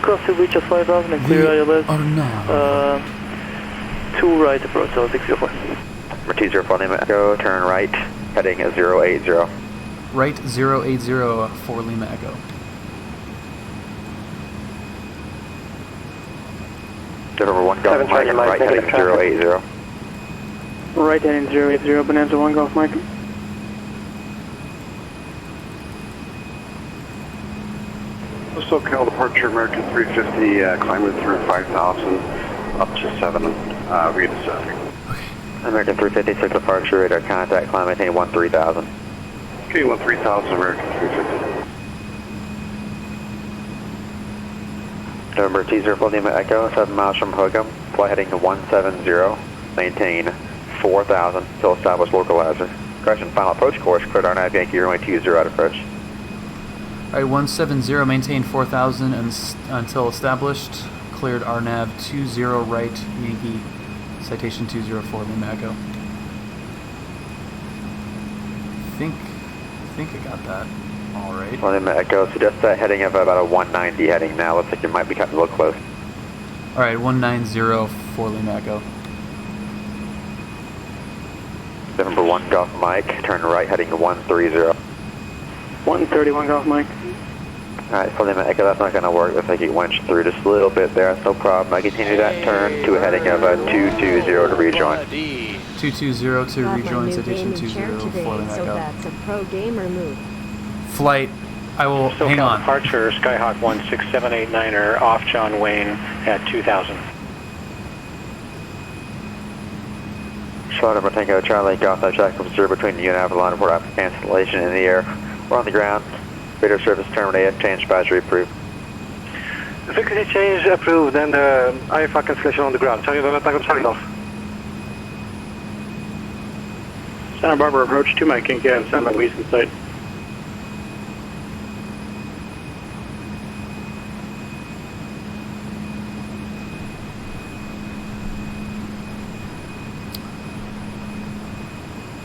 Speaker 13: Cross Seal Beach at 5,000 and clear ILS.
Speaker 1: Oh no.
Speaker 13: 2 right approach, Delta 604.
Speaker 12: Number 204 Lima Echo, turn right, heading 080.
Speaker 1: Right 080 for Lima Echo.
Speaker 12: Number 1 Golf Mike, right heading 080.
Speaker 5: Right heading 080, Bonanza 1 Golf Mike.
Speaker 9: SoCal departure, American 350, climbing through 5,000, up to 7, reassessing.
Speaker 1: Okay.
Speaker 12: American 350, 6 departure, radar contact, climb maintain 13,000.
Speaker 9: Okay, 13,000, American 350.
Speaker 12: November 204 Lima Echo, 7 miles from Hook'em, fly heading to 170, maintain 4,000, till established localizer. Correction, final approach course, cleared RNAV Yankee, runway 20 at approach.
Speaker 1: Alright, 170, maintain 4,000 until established. Cleared RNAV 20 right, Yankee, Citation 204 Lima Echo. I think I got that. Alright.
Speaker 12: Lima Echo, suggest that heading of about a 190 heading now. Looks like you might be cutting a little close.
Speaker 1: Alright, 190 for Lima Echo.
Speaker 12: Number 1 Golf Mike, turn right heading to 130.
Speaker 5: 131 Golf Mike.
Speaker 12: Alright, for Lima Echo, that's not going to work. Looks like he went through just a little bit there. That's no problem. I continue that turn to a heading of 220 to rejoin.
Speaker 1: 220 to rejoin, Citation 20, Flight
Speaker 14: So that's a pro gamer move.
Speaker 1: Flight, I will, hang on.
Speaker 15: Departure, Skyhawk 16789er, off John Wayne at 2000.
Speaker 12: Charlotte number Tango Charlie, Golf Track from 0 between you and Avalon, report out cancellation in the air. We're on the ground. Radio service terminated, change advisory approved.
Speaker 9: Frequency change approved and IFR cancellation on the ground. Charlie November Tango Charlie Golf.
Speaker 6: Santa Barbara approach to Mike Inca and Santa Luis in sight.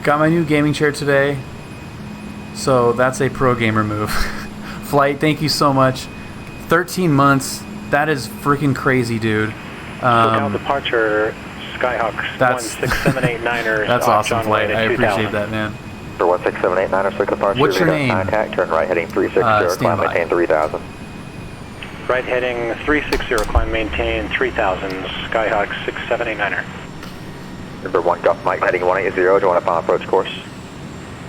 Speaker 1: Got my new gaming chair today, so that's a pro gamer move. Flight, thank you so much. 13 months, that is freaking crazy, dude.
Speaker 15: SoCal departure, Skyhawk 16789er.
Speaker 1: That's awesome, Flight. I appreciate that, man.
Speaker 12: For 16789er, SoCal departure.
Speaker 1: What's your name?
Speaker 12: Contact, turn right heading 360, climb maintain 3000.
Speaker 15: Right heading 360, climb maintain 3000, Skyhawk 6789er.
Speaker 12: Number 1 Golf Mike heading 180, join upon approach course.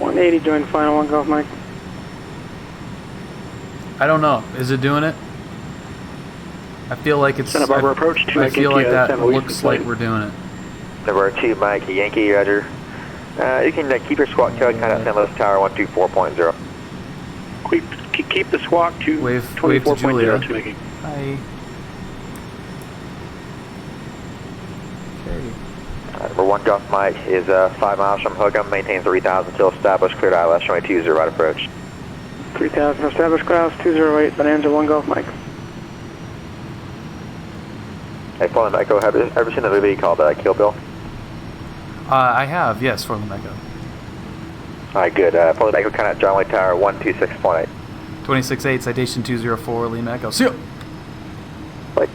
Speaker 5: 180, join final 1 Golf Mike.
Speaker 1: I don't know. Is it doing it? I feel like it's.
Speaker 6: Santa Barbara approach to
Speaker 1: I feel like that looks like we're doing it.
Speaker 12: Number 2 Mike Yankee, roger. You can keep your squawk code, contact San Luis Tower 124.0.
Speaker 6: Keep the squawk to
Speaker 1: wave to Julia.
Speaker 6: To making.
Speaker 1: Hi. Okay.
Speaker 12: Number 1 Golf Mike is 5 miles from Hook'em, maintain 3000 till established, cleared ILS, runway 20 right approach.
Speaker 5: 3000 established, ground 208, Bonanza 1 Golf Mike.
Speaker 12: Hey, Flight Echo, have you ever seen the movie called Kill Bill?
Speaker 1: I have, yes, for the Echo.
Speaker 12: Alright, good. Flight Echo, contact John Wayne Tower 126.8.
Speaker 1: 26.8, Citation 204, Lima Echo. See you!
Speaker 12: Bye.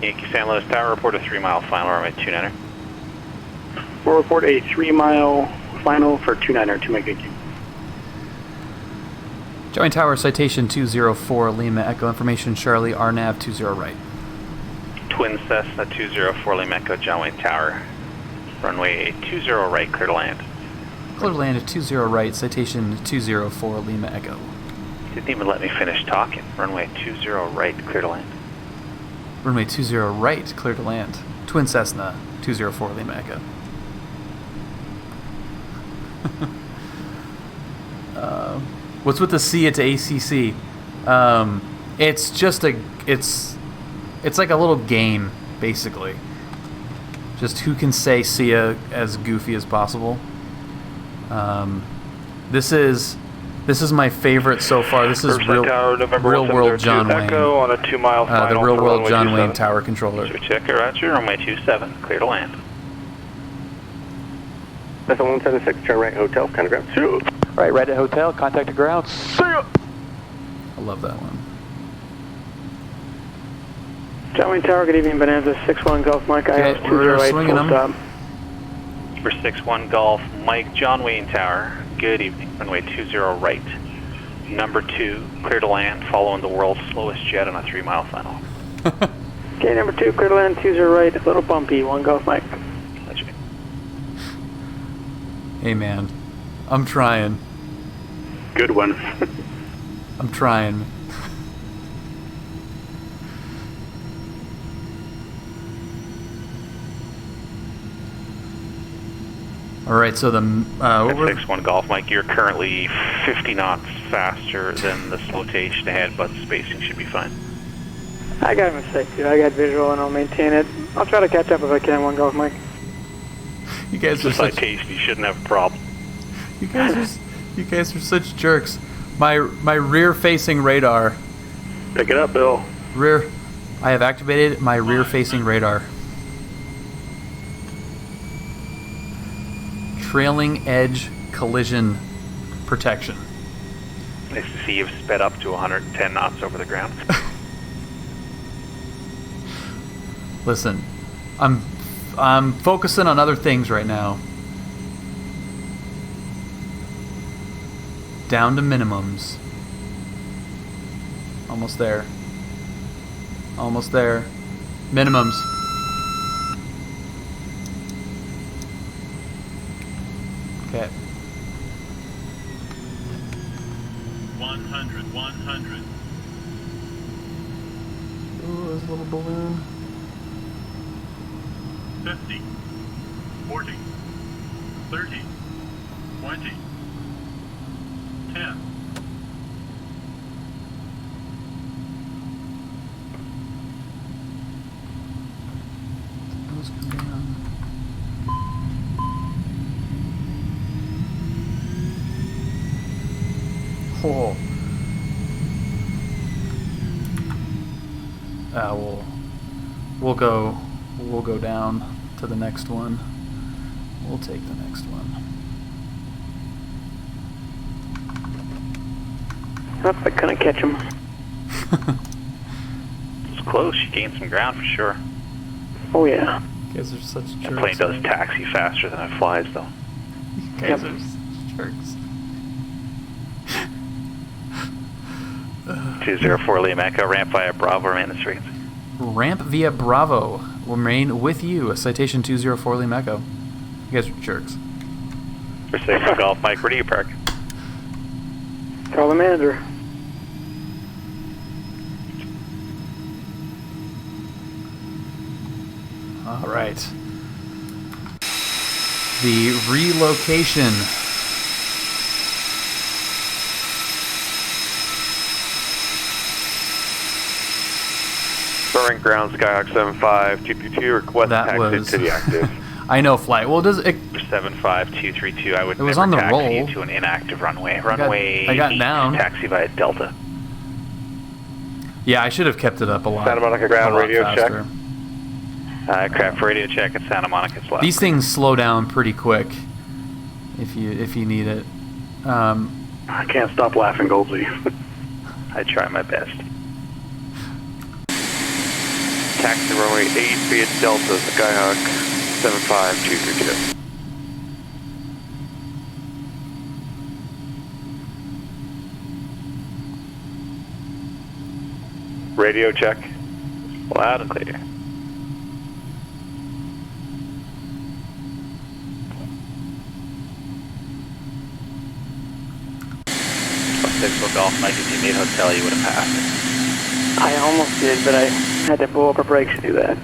Speaker 4: Yankee San Luis Tower, report a 3-mile final runway 29er.
Speaker 6: We'll report a 3-mile final for 29er to make a queue.
Speaker 1: Join Tower, Citation 204, Lima Echo. Information, Charlie, RNAV 20 right.
Speaker 4: Twin Cessna 204, Lima Echo, John Wayne Tower. Runway 20 right, clear to land.
Speaker 1: Clear to land at 20 right, Citation 204, Lima Echo.
Speaker 4: Didn't even let me finish talking. Runway 20 right, clear to land.
Speaker 1: Runway 20 right, clear to land. Twin Cessna 204, Lima Echo. What's with the C at ACC? It's just it's like a little game, basically. Just who can say "see-ya" as goofy as possible. This is my favorite so far. This is real world John Wayne.
Speaker 6: Echo on a 2-mile final.
Speaker 1: The real world John Wayne tower controller.
Speaker 4: Check it, roger. Runway 27, clear to land.
Speaker 9: That's a 176, turn right hotel, kind of ground. See ya.
Speaker 13: Right at hotel, contact the ground. See ya!
Speaker 1: I love that one.
Speaker 5: John Wayne Tower, good evening, Bonanza 61 Golf Mike,
Speaker 1: Okay,
Speaker 5: ILS 208,
Speaker 1: swinging
Speaker 5: full
Speaker 1: them.
Speaker 5: stop.
Speaker 4: For 61 Golf, Mike, John Wayne Tower, good evening. Runway 20 right. Number 2, clear to land, following the world's slowest jet on a 3-mile final.
Speaker 5: Okay, number 2, clear to land, 20 right, a little bumpy, 1 Golf Mike.
Speaker 1: Hey man, I'm trying.
Speaker 6: Good one.
Speaker 1: I'm trying. All right, so the
Speaker 4: 61 Golf, Mike, you're currently 50 knots faster than the flotation ahead, but spacing should be fine.
Speaker 5: I got a mistake, dude. I got visual and I'll maintain it. I'll try to catch up if I can, 1 Golf Mike.
Speaker 1: You guys are such.
Speaker 4: Citation, you shouldn't have a problem.
Speaker 1: You guys are such jerks. My rear-facing radar.
Speaker 6: Pick it up, Bill.
Speaker 1: I have activated my rear-facing radar. Trailing edge collision protection.
Speaker 4: Nice to see you've sped up to 110 knots over the ground.
Speaker 1: Listen, I'm focusing on other things right now. down to minimums. Almost there. Almost there. Minimums. Okay.
Speaker 16: 100, 100.
Speaker 1: Ooh, this little balloon.
Speaker 16: 50, 40, 30, 20, 10.
Speaker 1: Those come down. Oh. We'll go down to the next one. We'll take the next one.
Speaker 5: I couldn't catch him.
Speaker 4: It's close. You gained some ground for sure.
Speaker 5: Oh yeah.
Speaker 1: You guys are such jerks.
Speaker 4: The plane does taxi faster than it flies, though.
Speaker 1: You guys are such jerks.
Speaker 4: 204 Lima Echo, ramp via Bravo, remain the streets.
Speaker 1: Ramp via Bravo. Will remain with you. Citation 204 Lima Echo. You guys are jerks.
Speaker 4: For safe Golf, Mike, where do you park?
Speaker 5: Call the manager.
Speaker 1: All right. The relocation.
Speaker 12: Soaring ground, Skyhawk 75222, request
Speaker 1: That
Speaker 12: taxi
Speaker 1: was
Speaker 12: to the active.
Speaker 1: I know flight. Well, does it?
Speaker 4: 75232. I would
Speaker 1: It was
Speaker 4: never
Speaker 1: on the
Speaker 4: taxi
Speaker 1: roll.
Speaker 4: you to an inactive runway. Runway
Speaker 1: I got
Speaker 4: 8,
Speaker 1: down.
Speaker 4: taxi via Delta.
Speaker 1: Yeah, I should have kept it up a lot.
Speaker 12: Santa Monica ground
Speaker 1: a lot
Speaker 12: radio
Speaker 1: faster.
Speaker 12: check.
Speaker 4: Craft radio check at Santa Monica left.
Speaker 1: These things slow down pretty quick if you need it.
Speaker 6: I can't stop laughing, Goldsy.
Speaker 4: I try my best.
Speaker 12: Taxi runway 8 via Delta, Skyhawk 75232. Radio check.
Speaker 4: Loud and clear. Golf, Mike, if you made hotel, you would have passed it.
Speaker 5: I almost did, but I had to blow up our brakes to do that.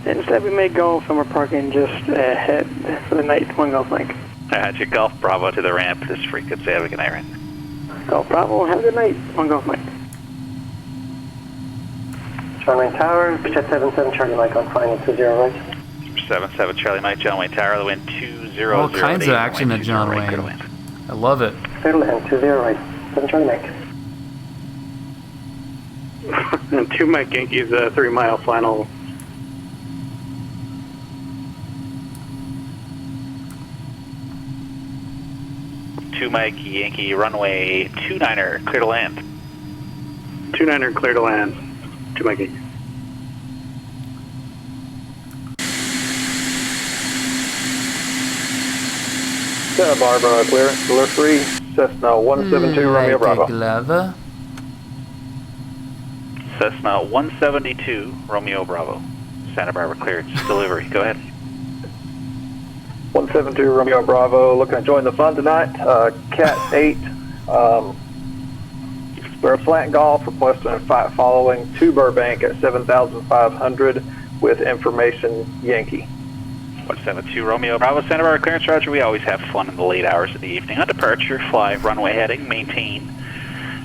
Speaker 5: Instead, we may golf and we're parking just ahead for the night. One Golf Mike.
Speaker 4: I had you Golf Bravo to the ramp. This frequency, have a good night, right?
Speaker 5: Golf Bravo, have a good night. One Golf Mike.
Speaker 11: John Wayne Tower, Jet 77 Charlie Mike on final 20 right.
Speaker 4: 77 Charlie Mike, John Wayne Tower, the wind 200.
Speaker 1: All kinds of action at John Wayne. I love it.
Speaker 11: Fatal end 20 right. 7 Charlie Mike.
Speaker 6: And 2 Mike Yankees, 3 mile final.
Speaker 4: Two Mike Yankee runway 29er, clear to land.
Speaker 6: 29er, clear to land. 2 Mike Yankee.
Speaker 12: Santa Barbara, clearance, delivery, Cessna 172, Romeo Bravo.
Speaker 1: Glava.
Speaker 4: Cessna 172, Romeo Bravo. Santa Barbara clearance, delivery, go ahead.
Speaker 12: 172 Romeo Bravo, looking to join the fun tonight. Cat 8, we're a slant golf, requesting following to Burbank at 7,500 with information Yankee.
Speaker 4: 172 Romeo Bravo, Santa Barbara clearance, roger. We always have fun in the late hours of the evening. On departure, fly runway heading, maintain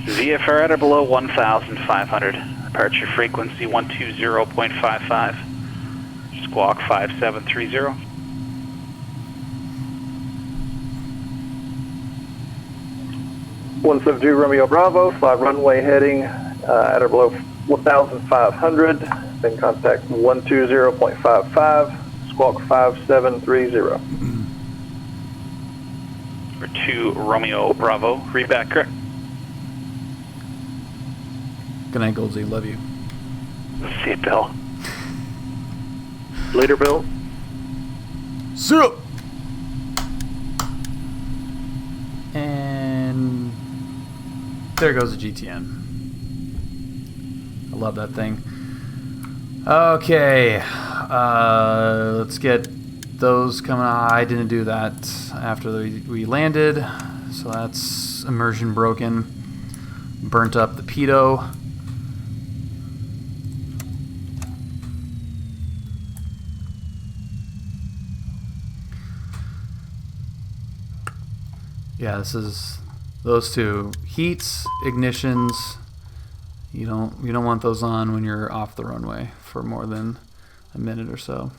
Speaker 4: VFR at or below 1,500. Departure frequency 120.55. Squawk 5730.
Speaker 12: .172 Romeo Bravo, fly runway heading at or below 1,500. Then contact 120.55. Squawk 5730.
Speaker 4: For 2 Romeo Bravo, read back correct.
Speaker 1: Good night, Goldsy. Love you.
Speaker 4: See you, Bill.
Speaker 6: Later, Bill.
Speaker 1: 0. And there goes the GTN. I love that thing. Okay, let's get those coming on. I didn't do that after we landed, so that's immersion broken. Burnt up the pitot. Yeah, this is those two heats, ignitions. You don't want those on when you're off the runway for more than a minute or so.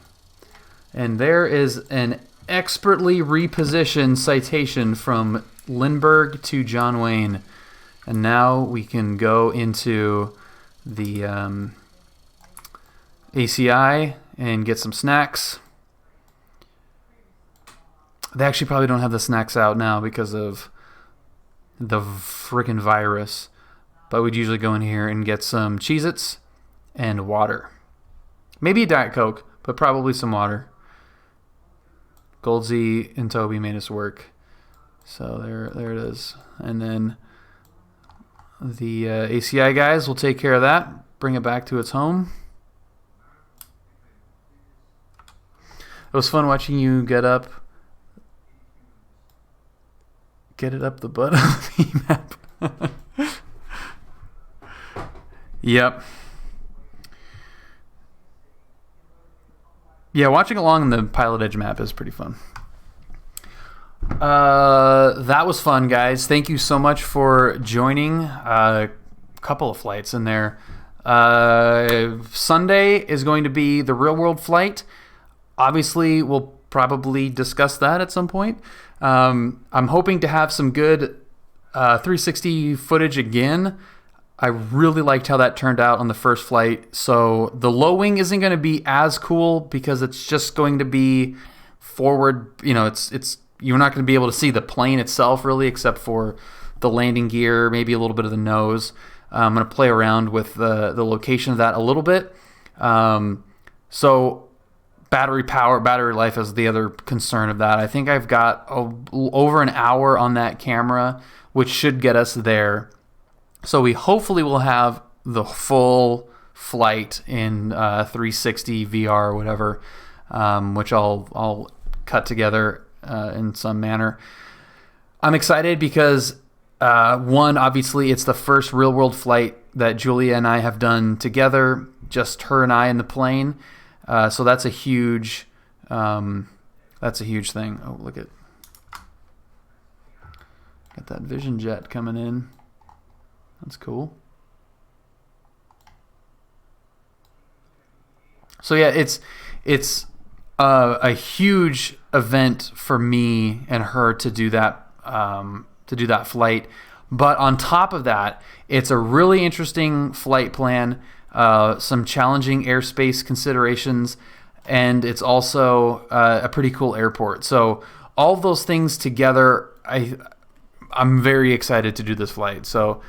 Speaker 1: And there is an expertly repositioned Citation from Lindbergh to John Wayne. And now we can go into the ACI and get some snacks. They actually probably don't have the snacks out now because of the freaking virus. But we'd usually go in here and get some Cheez-Its and water. Maybe a Diet Coke, but probably some water. Goldsy and Toby made us work. So there it is. And then the ACI guys will take care of that. Bring it back to its home. It was fun watching you get it up the butt of the map. Yep. Yeah, watching along in the PilotEdge map is pretty fun. That was fun, guys. Thank you so much for joining. A couple of flights in there. Sunday is going to be the real world flight. Obviously, we'll probably discuss that at some point. I'm hoping to have some good 360 footage again. I really liked how that turned out on the first flight. So the low wing isn't going to be as cool because it's just going to be forward. You know, it's you're not going to be able to see the plane itself really, except for the landing gear, maybe a little bit of the nose. I'm going to play around with the location of that a little bit. So battery life is the other concern of that. I think I've got over an hour on that camera, which should get us there. So we hopefully will have the full flight in 360 VR or whatever, which I'll cut together in some manner. I'm excited because one, obviously, it's the first real world flight that Julia and I have done together, just her and I in the plane. So that's a huge thing. Oh, look at got that Vision Jet coming in. That's cool. So yeah, it's a huge event for me and her to do that flight. But on top of that, it's a really interesting flight plan. Some challenging airspace considerations, and it's also a pretty cool airport. So all of those things together, I'm very excited to do this flight. So.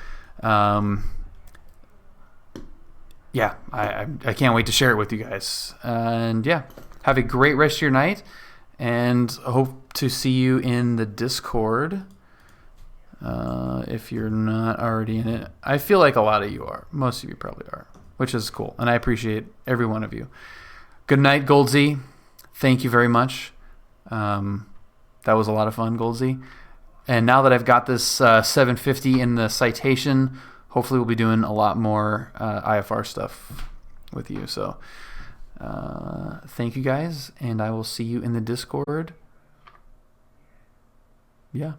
Speaker 1: Yeah, I can't wait to share it with you guys. And yeah, have a great rest of your night, and hope to see you in the Discord. If you're not already in it, I feel like a lot of you are. Most of you probably are, which is cool, and I appreciate every one of you. Good night, Goldsy. Thank you very much. That was a lot of fun, Goldsy. And now that I've got this 750 in the Citation, hopefully we'll be doing a lot more IFR stuff with you. So thank you guys, and I will see you in the Discord. Yeah.